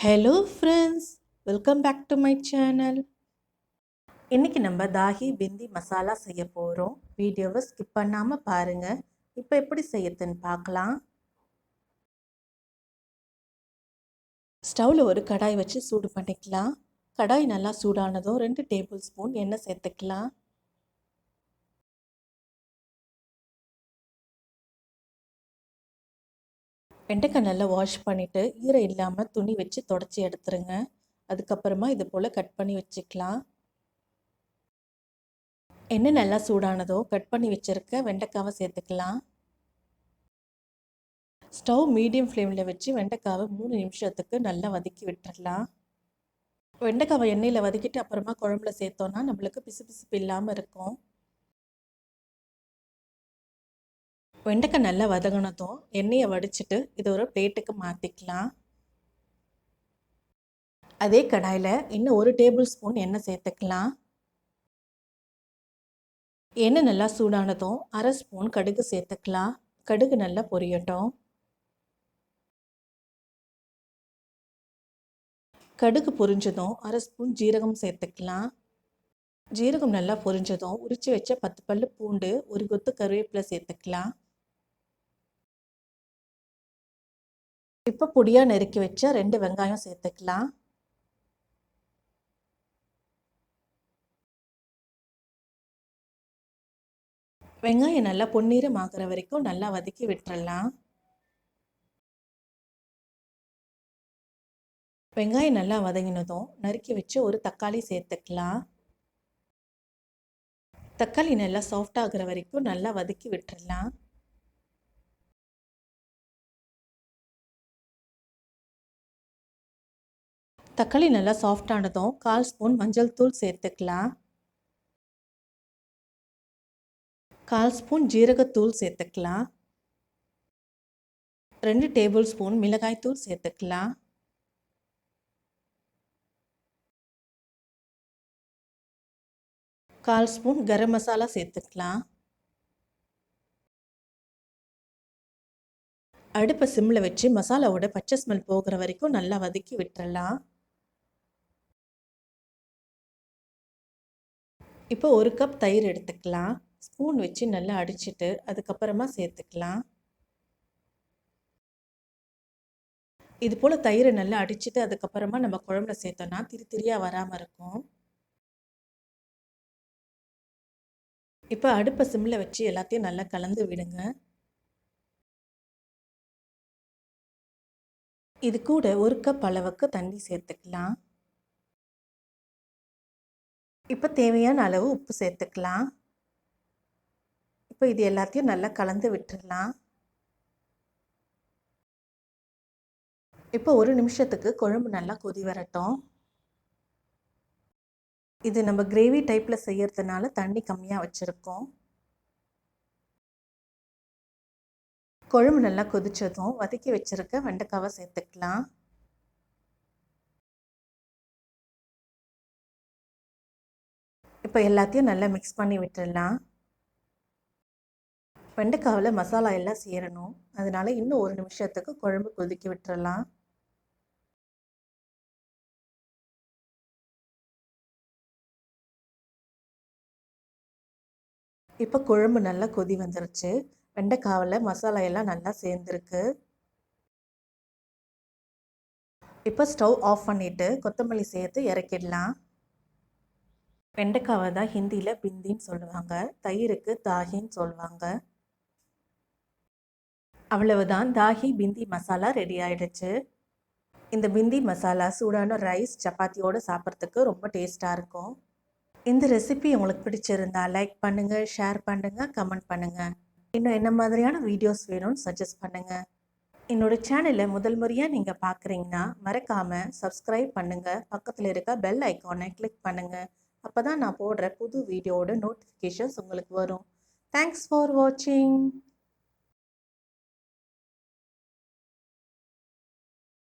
Hello friends, welcome back to my channel. இன்றைக்கி நம்ம தாஹி பிந்தி மசாலா செய்ய போகிறோம். வீடியோவை ஸ்கிப் பண்ணாமல் பாருங்கள். இப்போ எப்படி செய்யறதுன்னு பார்க்கலாம். ஸ்டவ்வில் ஒரு கடாய் வச்சு சூடு பண்ணிக்கலாம். கடாய் நல்லா சூடானதும் 2 டேபிள் ஸ்பூன் எண்ணெய் சேர்த்துக்கலாம். வெண்டைக்காய் நல்லா வாஷ் பண்ணிவிட்டு ஈரம் இல்லாமல் துணி வச்சு தொடச்சி எடுத்துருங்க. அதுக்கப்புறமா இது போல் கட் பண்ணி வச்சுக்கலாம். எண்ணெய் நல்லா சூடானதோ கட் பண்ணி வச்சுருக்க வெண்டைக்காவை சேர்த்துக்கலாம். ஸ்டவ் மீடியம் ஃப்ளேமில் வச்சு வெண்டைக்காவை 3 நிமிஷத்துக்கு நல்லா வதக்கி விட்டுடலாம். வெண்டைக்காவை எண்ணெயில் வதக்கிட்டு அப்புறமா குழம்புல சேர்த்தோன்னா நம்மளுக்கு பிசுபிசுப்பு இல்லாமல் இருக்கும். வெண்டைக்காய் நல்லா வதங்கினதும் எண்ணெயை வடிச்சிட்டு இதை ஒரு பிளேட்டுக்கு மாற்றிக்கலாம். அதே கடாயில் இன்னும் 1 டேபிள் ஸ்பூன் எண்ணெய் சேர்த்துக்கலாம். எண்ணெய் நல்லா சூடானதும் 1/2 ஸ்பூன் கடுகு சேர்த்துக்கலாம். கடுகு நல்லா பொரியட்டும். கடுகு பொரிஞ்சதும் 1/2 ஸ்பூன் ஜீரகம் சேர்த்துக்கலாம். ஜீரகம் நல்லா பொரிஞ்சதும் உரித்து வச்ச 10 பல்லு பூண்டு, 1 கொத்து கருவேப்பிலை சேர்த்துக்கலாம். இப்போ பொடியாக நறுக்கி வச்ச 2 வெங்காயம் சேர்த்துக்கலாம். வெங்காயம் நல்லா பொன்னிறம் ஆகிற வரைக்கும் நல்லா வதக்கி விட்டுறலாம். வெங்காயம் நல்லா வதங்கினதும் நறுக்கி வச்சு ஒரு தக்காளி சேர்த்துக்கலாம். தக்காளி நல்லா சாஃப்ட் ஆகிற வரைக்கும் நல்லா வதக்கி விட்டுறலாம். தக்காளி நல்லா சாஃப்ட் ஆனதும் 1/4 ஸ்பூன் மஞ்சள் தூள் சேர்த்துக்கலாம். 1/4 ஸ்பூன் ஜீரகத்தூள் சேர்த்துக்கலாம். 2 டேபிள் ஸ்பூன் மிளகாய் தூள் சேர்த்துக்கலாம். 1/4 ஸ்பூன் கரம் மசாலா சேர்த்துக்கலாம். அடுப்பை சிம்மில் வச்சு மசாலாவோட பச்சை ஸ்மெல் போகிற வரைக்கும் நல்லா வதக்கி விட்டுறலாம். இப்போ 1 கப் தயிர் எடுத்துக்கலாம். ஸ்பூன் வச்சு நல்லா அடிச்சிட்டு அதுக்கப்புறமா சேர்த்துக்கலாம். இது போல் தயிரை நல்லா அடிச்சுட்டு அதுக்கப்புறமா நம்ம குழம்புல சேர்த்தோன்னா திரியாக வராமல் இருக்கும். இப்போ அடுப்பை சிம்மில் வச்சு எல்லாத்தையும் நல்லா கலந்து விடுங்க. இது கூட 1 கப் அளவுக்கு தண்ணி சேர்த்துக்கலாம். இப்போ தேவையான அளவு உப்பு சேர்த்துக்கலாம். இப்போ இது எல்லாத்தையும் நல்லா கலந்து விட்டுடலாம். இப்போ 1 நிமிஷத்துக்கு குழம்பு நல்லா கொதி வரட்டும். இது நம்ம கிரேவி டைப்பில் செய்யறதுனால தண்ணி கம்மியாக வச்சுருக்கோம். குழம்பு நல்லா கொதிச்சதும் வதக்கி வச்சுருக்க வெண்டைக்காவை சேர்த்துக்கலாம். இப்போ எல்லாத்தையும் நல்லா மிக்ஸ் பண்ணி விட்டுடலாம். வெண்டைக்காவில் மசாலா எல்லாம் சேரணும். அதனால இன்னும் 1 நிமிஷத்துக்கு குழம்பு கொதிக்க விட்டுறலாம். இப்போ குழம்பு நல்லா கொதி வந்துருச்சு. வெண்டைக்காவில் மசாலா எல்லாம் நல்லா சேர்ந்துருக்கு. இப்போ ஸ்டவ் ஆஃப் பண்ணிவிட்டு கொத்தமல்லி சேர்த்து இறக்கிடலாம். வெண்டைக்காவை தான் ஹிந்தியில் பிந்தின்னு சொல்லுவாங்க. தயிருக்கு தாஹின்னு சொல்லுவாங்க. அவ்வளவுதான், தாஹி பிந்தி மசாலா ரெடி ஆகிடுச்சு. இந்த பிந்தி மசாலா சூடான ரைஸ் சப்பாத்தியோடு சாப்பிட்றதுக்கு ரொம்ப டேஸ்ட்டாக இருக்கும். இந்த ரெசிபி உங்களுக்கு பிடிச்சிருந்தா லைக் பண்ணுங்கள், ஷேர் பண்ணுங்கள், கமெண்ட் பண்ணுங்கள். இன்னும் என்ன மாதிரியான வீடியோஸ் வேணும்னு சஜஸ்ட் பண்ணுங்கள். என்னோடய சேனலை முதல் முறையாக நீங்கள் பார்க்குறீங்கன்னா மறக்காமல் சப்ஸ்கிரைப் பண்ணுங்கள். பக்கத்தில் இருக்க பெல் ஐக்கானை கிளிக் பண்ணுங்கள். அப்போ தான் நான் போடுற புது வீடியோட நோட்டிஃபிகேஷன்ஸ் உங்களுக்கு வரும். தேங்க்ஸ் ஃபார் வாட்சிங்.